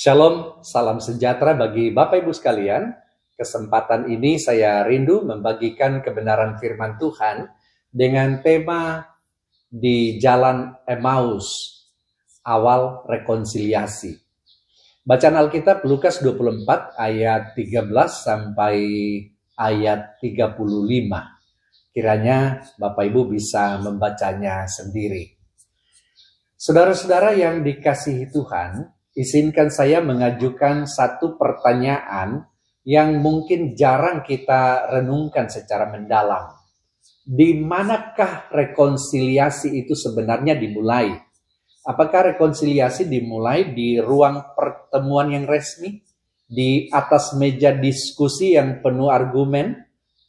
Shalom, salam sejahtera bagi Bapak Ibu sekalian. Kesempatan ini saya rindu membagikan kebenaran firman Tuhan dengan tema di Jalan Emmaus, awal rekonsiliasi. Bacaan Alkitab Lukas 24 ayat 13 sampai ayat 35. Kiranya Bapak Ibu bisa membacanya sendiri. Saudara-saudara yang dikasihi Tuhan, izinkan saya mengajukan satu pertanyaan yang mungkin jarang kita renungkan secara mendalam. Di manakah rekonsiliasi itu sebenarnya dimulai? Apakah rekonsiliasi dimulai di ruang pertemuan yang resmi? Di atas meja diskusi yang penuh argumen?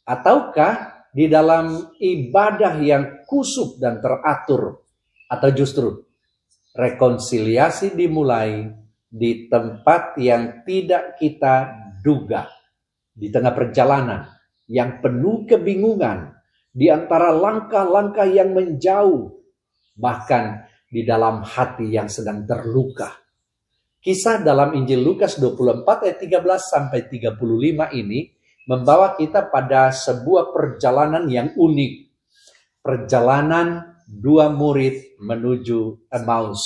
Ataukah di dalam ibadah yang kusuk dan teratur? Atau justru rekonsiliasi dimulai di tempat yang tidak kita duga, di tengah perjalanan yang penuh kebingungan, di antara langkah-langkah yang menjauh, bahkan di dalam hati yang sedang terluka. Kisah dalam Injil Lukas 24 ayat 13 sampai 35 ini membawa kita pada sebuah perjalanan yang unik. Perjalanan dua murid menuju Emmaus.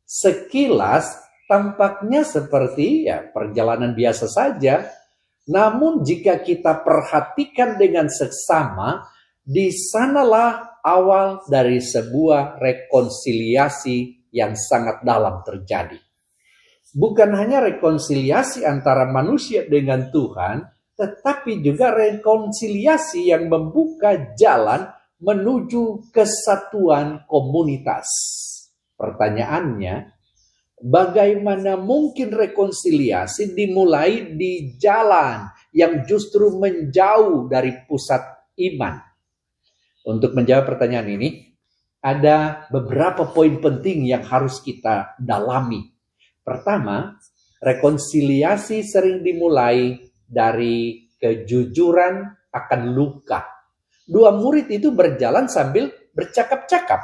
Sekilas tampaknya seperti perjalanan biasa saja. Namun jika kita perhatikan dengan seksama, di sanalah awal dari sebuah rekonsiliasi yang sangat dalam terjadi. Bukan hanya rekonsiliasi antara manusia dengan Tuhan, tetapi juga rekonsiliasi yang membuka jalan menuju kesatuan komunitas. Pertanyaannya, bagaimana mungkin rekonsiliasi dimulai di jalan yang justru menjauh dari pusat iman? Untuk menjawab pertanyaan ini, ada beberapa poin penting yang harus kita dalami. Pertama, rekonsiliasi sering dimulai dari kejujuran akan luka. Dua murid itu berjalan sambil bercakap-cakap.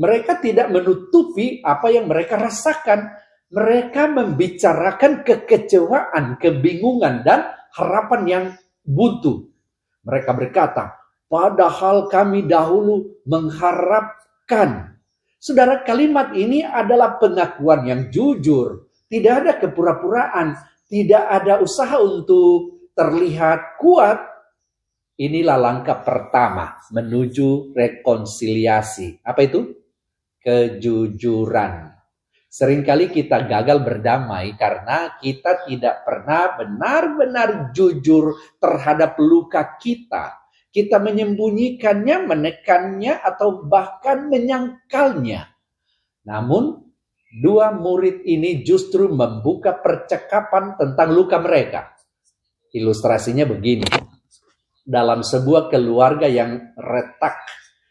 Mereka tidak menutupi apa yang mereka rasakan. Mereka membicarakan kekecewaan, kebingungan, dan harapan yang buntu. Mereka berkata, padahal kami dahulu mengharapkan. Saudara, kalimat ini adalah pengakuan yang jujur. Tidak ada kepura-puraan. Tidak ada usaha untuk terlihat kuat. Inilah langkah pertama menuju rekonsiliasi. Apa itu? Kejujuran. Seringkali kita gagal berdamai karena kita tidak pernah benar-benar jujur terhadap luka kita. Kita menyembunyikannya, menekannya, atau bahkan menyangkalnya. Namun, dua murid ini justru membuka percakapan tentang luka mereka. Ilustrasinya begini. Dalam sebuah keluarga yang retak,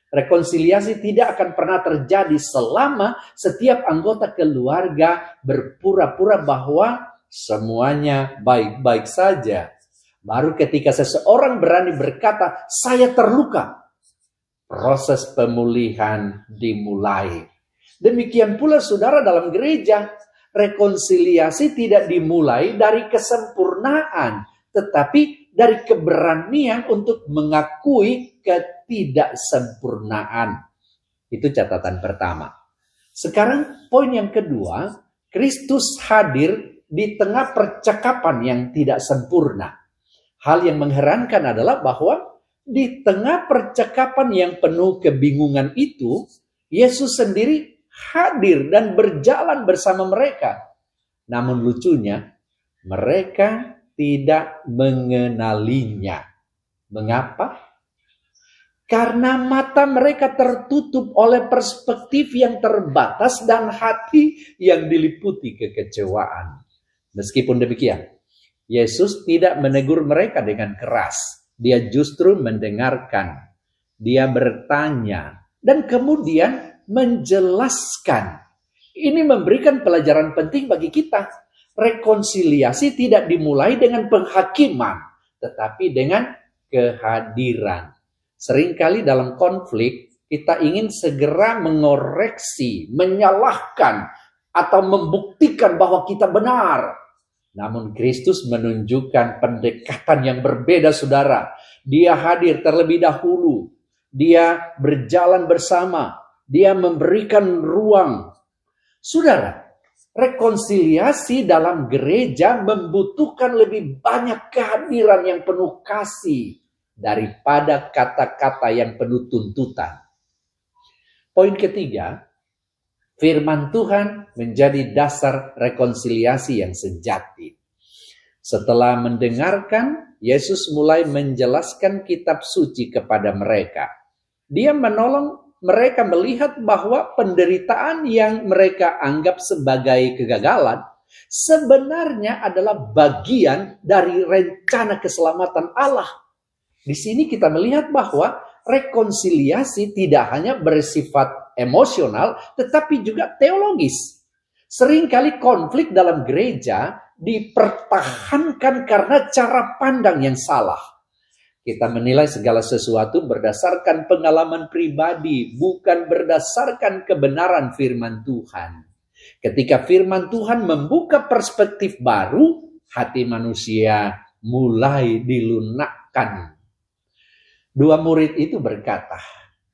rekonsiliasi tidak akan pernah terjadi selama setiap anggota keluarga berpura-pura bahwa semuanya baik-baik saja. Baru ketika seseorang berani berkata, saya terluka, proses pemulihan dimulai. Demikian pula saudara dalam gereja, rekonsiliasi tidak dimulai dari kesempurnaan, tetapi dari keberanian untuk mengakui ketidaksempurnaan. Itu catatan pertama. Sekarang poin yang kedua, Kristus hadir di tengah percakapan yang tidak sempurna. Hal yang mengherankan adalah bahwa di tengah percakapan yang penuh kebingungan itu, Yesus sendiri hadir dan berjalan bersama mereka. Namun lucunya, mereka tidak mengenalinya. Mengapa? Karena mata mereka tertutup oleh perspektif yang terbatas dan hati yang diliputi kekecewaan. Meskipun demikian, Yesus tidak menegur mereka dengan keras. Dia justru mendengarkan. Dia bertanya dan kemudian menjelaskan. Ini memberikan pelajaran penting bagi kita. Rekonsiliasi tidak dimulai dengan penghakiman, tetapi dengan kehadiran. Seringkali dalam konflik, kita ingin segera mengoreksi, menyalahkan, atau membuktikan bahwa kita benar. Namun Kristus menunjukkan pendekatan yang berbeda, saudara. Dia hadir terlebih dahulu. Dia berjalan bersama. Dia memberikan ruang. Saudara, rekonsiliasi dalam gereja membutuhkan lebih banyak kehadiran yang penuh kasih daripada kata-kata yang penuh tuntutan. Poin ketiga, firman Tuhan menjadi dasar rekonsiliasi yang sejati. Setelah mendengarkan, Yesus mulai menjelaskan kitab suci kepada mereka. Dia menolong mereka melihat bahwa penderitaan yang mereka anggap sebagai kegagalan sebenarnya adalah bagian dari rencana keselamatan Allah. Di sini kita melihat bahwa rekonsiliasi tidak hanya bersifat emosional, tetapi juga teologis. Seringkali konflik dalam gereja dipertahankan karena cara pandang yang salah. Kita menilai segala sesuatu berdasarkan pengalaman pribadi, bukan berdasarkan kebenaran firman Tuhan. Ketika firman Tuhan membuka perspektif baru, hati manusia mulai dilunakkan. Dua murid itu berkata,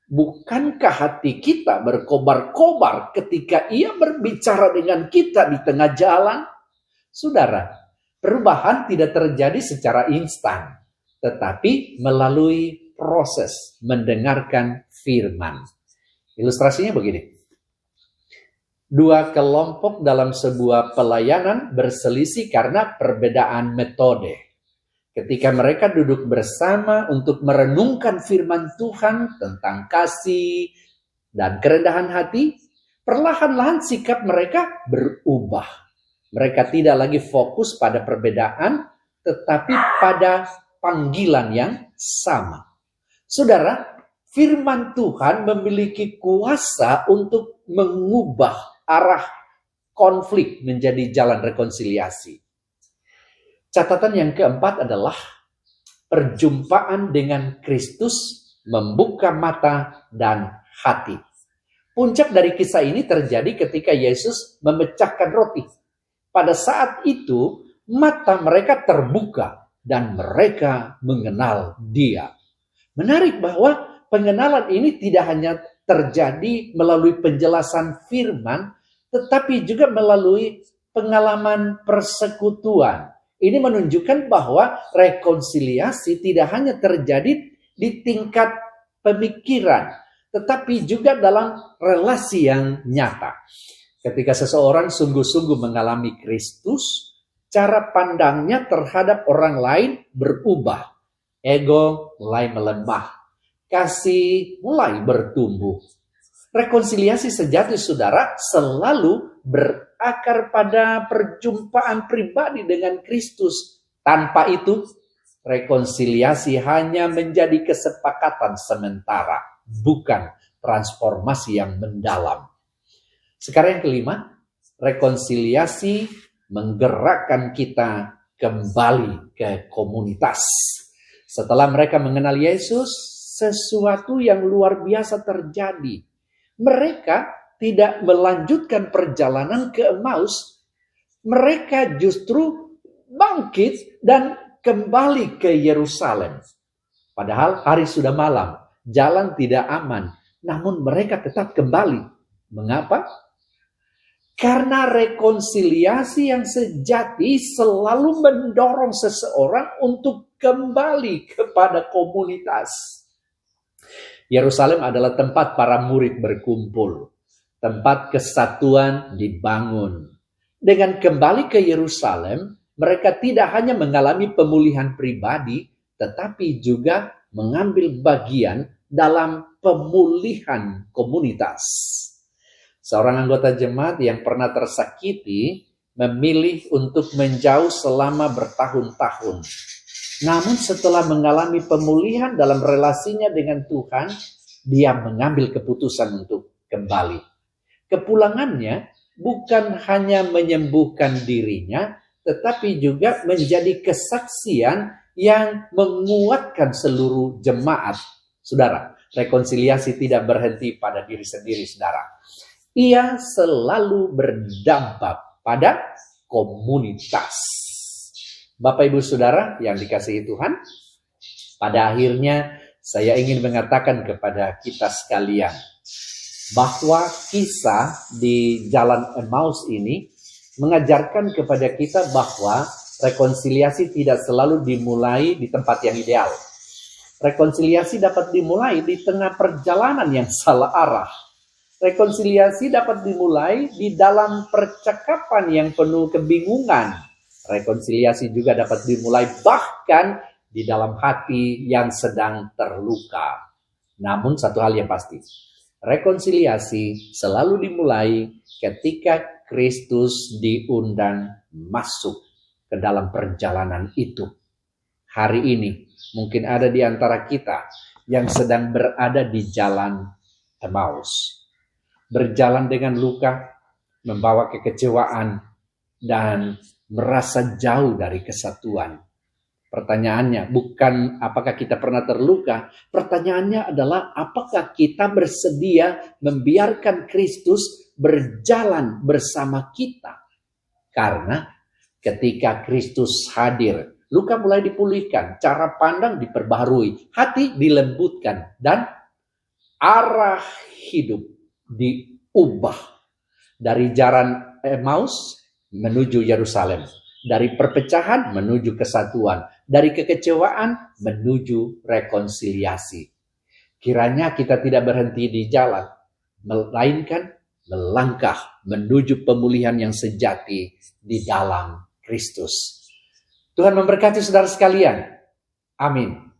bukankah hati kita berkobar-kobar ketika ia berbicara dengan kita di tengah jalan? Saudara, perubahan tidak terjadi secara instan, tetapi melalui proses mendengarkan firman. Ilustrasinya begini. Dua kelompok dalam sebuah pelayanan berselisih karena perbedaan metode. Ketika mereka duduk bersama untuk merenungkan firman Tuhan tentang kasih dan kerendahan hati, perlahan-lahan sikap mereka berubah. Mereka tidak lagi fokus pada perbedaan, tetapi pada panggilan yang sama. Saudara, firman Tuhan memiliki kuasa untuk mengubah arah konflik menjadi jalan rekonsiliasi. Catatan yang keempat adalah perjumpaan dengan Kristus membuka mata dan hati. Puncak dari kisah ini terjadi ketika Yesus memecahkan roti. Pada saat itu, mata mereka terbuka dan mereka mengenal Dia. Menarik bahwa pengenalan ini tidak hanya terjadi melalui penjelasan firman, tetapi juga melalui pengalaman persekutuan. Ini menunjukkan bahwa rekonsiliasi tidak hanya terjadi di tingkat pemikiran, tetapi juga dalam relasi yang nyata. Ketika seseorang sungguh-sungguh mengalami Kristus, cara pandangnya terhadap orang lain berubah. Ego mulai melemah. Kasih mulai bertumbuh. Rekonsiliasi sejati, saudara, selalu berakar pada perjumpaan pribadi dengan Kristus. Tanpa itu, rekonsiliasi hanya menjadi kesepakatan sementara, bukan transformasi yang mendalam. Sekarang yang kelima, rekonsiliasi menggerakkan kita kembali ke komunitas. Setelah mereka mengenal Yesus, sesuatu yang luar biasa terjadi. Mereka tidak melanjutkan perjalanan ke Emmaus. Mereka justru bangkit dan kembali ke Yerusalem. Padahal hari sudah malam, jalan tidak aman. Namun mereka tetap kembali. Mengapa? Karena rekonsiliasi yang sejati selalu mendorong seseorang untuk kembali kepada komunitas. Yerusalem adalah tempat para murid berkumpul. Tempat kesatuan dibangun. Dengan kembali ke Yerusalem, mereka tidak hanya mengalami pemulihan pribadi, tetapi juga mengambil bagian dalam pemulihan komunitas. Seorang anggota jemaat yang pernah tersakiti memilih untuk menjauh selama bertahun-tahun. Namun setelah mengalami pemulihan dalam relasinya dengan Tuhan, dia mengambil keputusan untuk kembali. Kepulangannya bukan hanya menyembuhkan dirinya, tetapi juga menjadi kesaksian yang menguatkan seluruh jemaat. Saudara, rekonsiliasi tidak berhenti pada diri sendiri, saudara. Ia selalu berdampak pada komunitas. Bapak Ibu Saudara yang dikasihi Tuhan, pada akhirnya saya ingin mengatakan kepada kita sekalian bahwa kisah di Jalan Emmaus ini mengajarkan kepada kita bahwa rekonsiliasi tidak selalu dimulai di tempat yang ideal. Rekonsiliasi dapat dimulai di tengah perjalanan yang salah arah. Rekonsiliasi dapat dimulai di dalam percakapan yang penuh kebingungan. Rekonsiliasi juga dapat dimulai bahkan di dalam hati yang sedang terluka. Namun satu hal yang pasti, rekonsiliasi selalu dimulai ketika Kristus diundang masuk ke dalam perjalanan itu. Hari ini mungkin ada di antara kita yang sedang berada di jalan Emmaus. Berjalan dengan luka, membawa kekecewaan, dan merasa jauh dari kesatuan. Pertanyaannya bukan apakah kita pernah terluka, pertanyaannya adalah apakah kita bersedia membiarkan Kristus berjalan bersama kita. Karena ketika Kristus hadir, luka mulai dipulihkan, cara pandang diperbaharui, hati dilembutkan, dan arah hidup diubah. Dari jalan Emmaus menuju Yerusalem. Dari perpecahan menuju kesatuan. Dari kekecewaan menuju rekonsiliasi. Kiranya kita tidak berhenti di jalan, melainkan melangkah menuju pemulihan yang sejati di dalam Kristus. Tuhan memberkati saudara sekalian. Amin.